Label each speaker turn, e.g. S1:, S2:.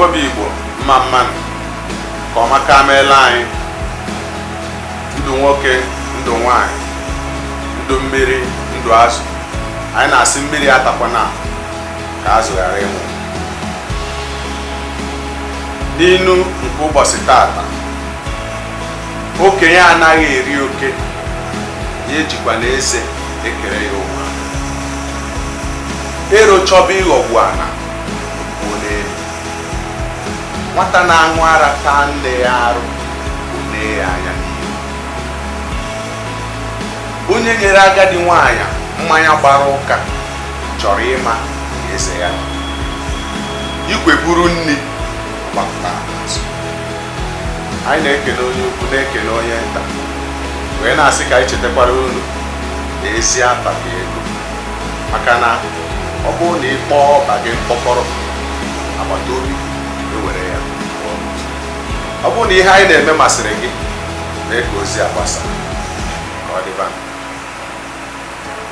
S1: Igbo mma mmanụ ka ọ maka meela anyị ndụ nwoke ndụ nwanyị ndụ mmiri ndụ azụ anyị na-asị mmiri atakwana ka azụ ghara ịnwụ. N'inu nke ụbọchị tata, okenye anaghị eri oke ya ejikwa n'eze ekere ya ụwa. Ero chọba ịghọgbu ana n'elu. Nwata na-aṅụ ara taa nne ya arụ one ya anya n'ihu. Onye nyere agadi nwaanyị mmanya gbara ụka chọrọ ịma eze ya. Igwe buru nni gbapụta azụ. Anyị na-ekele onye ukwu na-ekele onye nta wee na-asị ka anyị chetakwara unu na ezi ataghị ego, maka na ọ bụrụ na ị kpọọ ọba gị mkpọkọrọ agbata obi ewere ya. Ọ bụrụ na ihe anyị na-eme masịrị gị, mee ka ozi agbasa ka ọ dịba.